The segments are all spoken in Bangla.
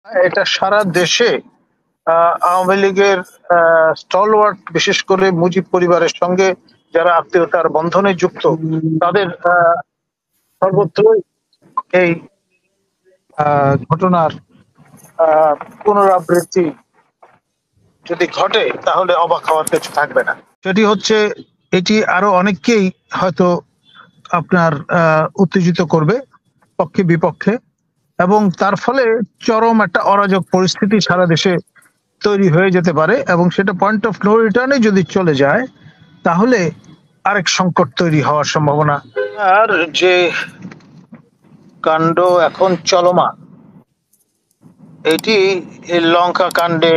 এটা সারা দেশে আওয়ামী লীগের স্টলওয়ার্ট, বিশেষ করে মুজিব পরিবারের সঙ্গে যারা আত্মীয়তার বন্ধনে যুক্ত, তাদের সর্বত্রই এই ঘটনার পুনরাবৃত্তি যদি ঘটে তাহলে অবাক হওয়ার কিছু থাকবে না। সেটি হচ্ছে, এটি আরো অনেককেই হয়তো আপনার উত্তেজিত করবে পক্ষে বিপক্ষে, এবং তার ফলে চরম একটা অরাজক পরিস্থিতি সারা দেশে তৈরি হয়ে যেতে পারে, এবং সেটা পয়েন্ট অফ নো রিটার্নে যদি চলে যায় তাহলে আরেক সংকট তৈরি হওয়ার সম্ভাবনা। আর যে কাণ্ড এখন চলমান, এটি লঙ্কা কাণ্ডে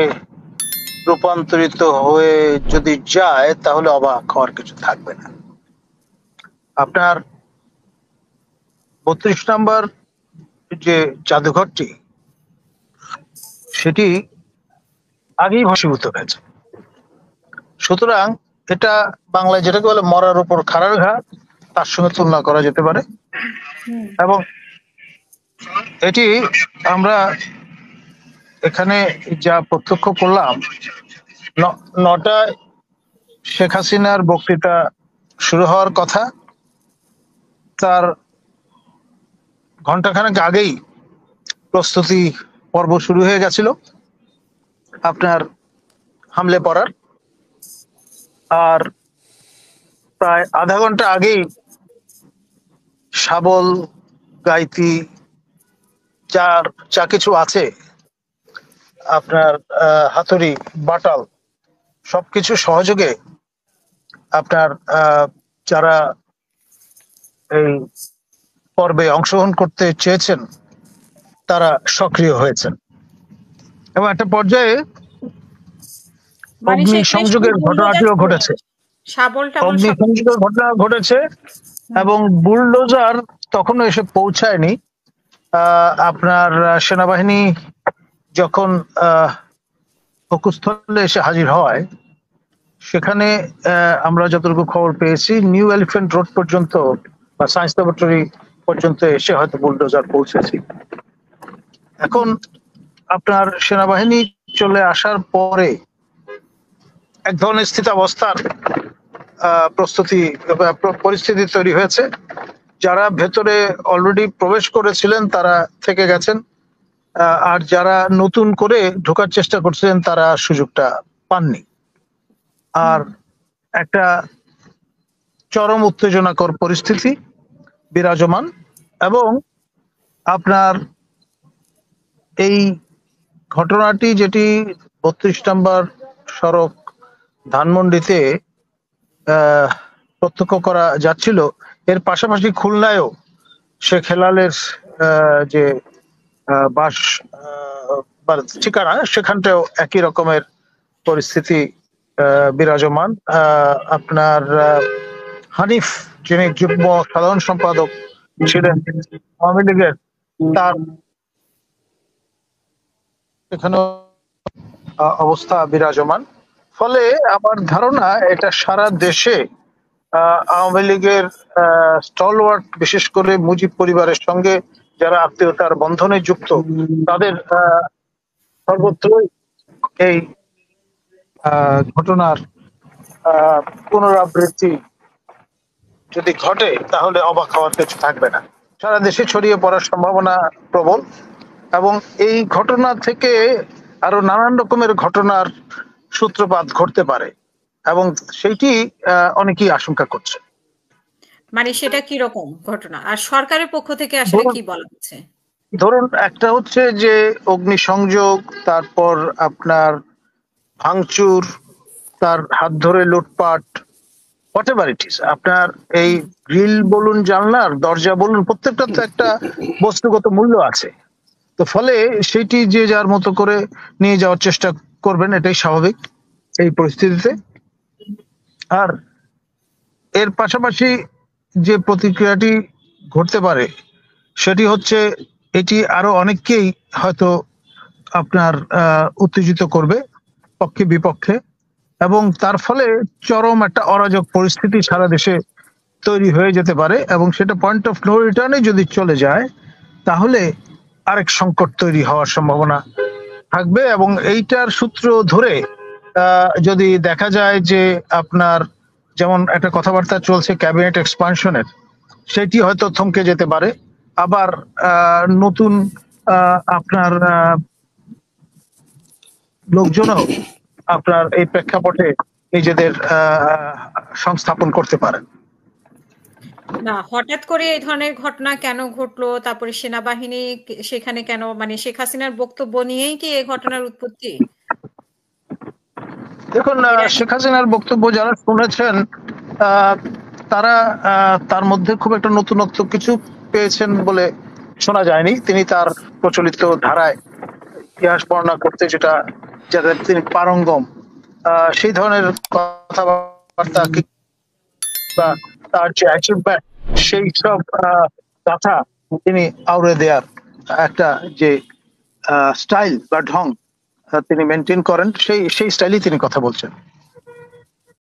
রূপান্তরিত হয়ে যদি যায় তাহলে অবাক হওয়ার কিছু থাকবে না। আপনার ৩২ নম্বর যে জাদুঘরটি, সেটি আগেই ভস্মীভূত হয়েছে। সুতরাং এটা বাংলায় যেটাকে বলে মরার উপর খাড়ার ঘা, তার সঙ্গে তুলনা করা যেতে পারে। এবং এটি আমরা এখানে যা প্রত্যক্ষ করলাম, ৯টায় শেখ হাসিনার বক্তৃতা শুরু হওয়ার কথা, তার ঘন্টাখানেক আগেই প্রস্তুতি পর্ব শুরু হয়ে গেছিল আপনার হামলে পড়ার। আর প্রায় আধা ঘন্টা আগেই শাবল, গাইতি, যা কিছু আছে আপনার হাতুড়ি, বাটাল, সবকিছু সহযোগে আপনার যারা এই পর্বে অংশগ্রহণ করতে চেয়েছেন তারা সক্রিয় হয়েছেন, এবং একটা পর্যায়ে অগ্নিসংযোগের ঘটনাটিও ঘটেছে। অগ্নিসংযোগের ঘটনা ঘটেছে এবং বুলডোজার তখনও এসে পৌঁছায়নি। আপনার সেনাবাহিনী যখন ফকুস্থলে এসে হাজির হয়, সেখানে আমরা যতটুকু খবর পেয়েছি নিউ এলিফ্যান্ট রোড পর্যন্ত বা সায়েন্স ল্যাবরেটরি পর্যন্ত এসে হয়তো বুলডোজার পৌঁছেছে। এখন আপনার সেনাবাহিনী চলে আসার পরে এক ধরনের স্থিতাবস্থার পরিস্থিতি তৈরি হয়েছে। যারা ভেতরে অলরেডি প্রবেশ করেছিলেন তারা থেকে গেছেন, আর যারা নতুন করে ঢোকার চেষ্টা করছিলেন তারা সুযোগটা পাননি। আর একটা চরম উত্তেজনাকর পরিস্থিতি বিরাজমান, এবং আপনার এই ঘটনাটি যেটি ৩২ নম্বর সড়ক ধানমন্ডিতে প্রত্যক্ষ করা যাচ্ছিল, এর পাশাপাশি খুলনায়ও শেখ হেলালের যে বাস ঠিকানা, সেখানটাও একই রকমের পরিস্থিতি বিরাজমান। আপনার হানিফ, যিনি যুগ্ম সাধারণ সম্পাদক ছিলেন আওয়ামী লীগের, তার এখানে অবস্থা বিরাজমান। ফলে আমার ধারণা এটা সারা দেশে আওয়ামী লীগের স্টলওয়ার্ট, বিশেষ করে মুজিব পরিবারের সঙ্গে যারা আত্মীয়তার বন্ধনে যুক্ত, তাদের সর্বত্রই এই ঘটনার পুনরাবৃত্তি যদি ঘটে তাহলে অবাক হওয়ার কিছু থাকবে না। সারা দেশে ছড়িয়ে পড়ার সম্ভাবনা প্রবল, এবং এই ঘটনা থেকে আরো নানান রকমের ঘটনার সূত্রপাত ঘটতে পারে, এবং সেইটি অনেকেই আশঙ্কা করছে। মানে সেটা কি রকম ঘটনা, আর সরকারের পক্ষ থেকে আসলে কি বলা হচ্ছে? ধরুন, একটা হচ্ছে যে অগ্নিসংযোগ, তারপর আপনার ভাঙচুর, তার হাত ধরে লুটপাট, হোয়াটএভার ইট ইজ, আপনার এই গ্রিল বলুন, জানলার দরজা বলুন, প্রত্যেকটা তো একটা বস্তুগত মূল্য আছে। তো ফলে সেইটি যে যার মতো করে নিয়ে যাওয়ার চেষ্টা করবেন, এটাই স্বাভাবিক এই পরিস্থিতিতে। আর এর পাশাপাশি যে প্রতিক্রিয়াটি ঘটতে পারে সেটি হচ্ছে, এটি আরো অনেককেই হয়তো আপনার উত্তেজিত করবে পক্ষে বিপক্ষে, এবং তার ফলে চরম একটা অরাজক পরিস্থিতি সারা দেশে তৈরি হয়ে যেতে পারে, এবং সেটা পয়েন্ট অফ নো রিটার্নে যদি চলে যায় তাহলে আরেক সংকট তৈরি হওয়ার সম্ভাবনা থাকবে। এবং এইটার সূত্র ধরে যদি দেখা যায় যে আপনার যেমন একটা কথাবার্তা চলছে ক্যাবিনেট এক্সপানশনের, সেটি হয়তো থমকে যেতে পারে। আবার নতুন আপনার লোকজনও আপনার এই প্রেক্ষাপটে নিজেদের সংস্থাপন করতে পারেন। না, হঠাৎ করে এই ধরনের ঘটনা কেন ঘটলো? তারপরে সেনাবাহিনী সেখানে কেন, মানে শেখ হাসিনার বক্তব্য নিয়েই কি এই ঘটনার উৎপত্তি? দেখুন, এরা শেখ হাসিনার বক্তব্য যারা শুনেছেন তারা তার মধ্যে খুব একটা নতুনত্ব কিছু পেয়েছেন বলে শোনা যায়নি। তিনি তার প্রচলিত ধারায় ইতিহাস বর্ণনা করতে যেটা যাদের তিনি পারঙ্গম, সেই ধরনের কথাবার্তা বা তার যে অ্যাচিভমেন্ট সেই সব কথা তিনি আউড়ে দেওয়ার একটা যে স্টাইল বা ঢং তিনি মেনটেন করেন, সেই স্টাইলেই তিনি কথা বলছেন।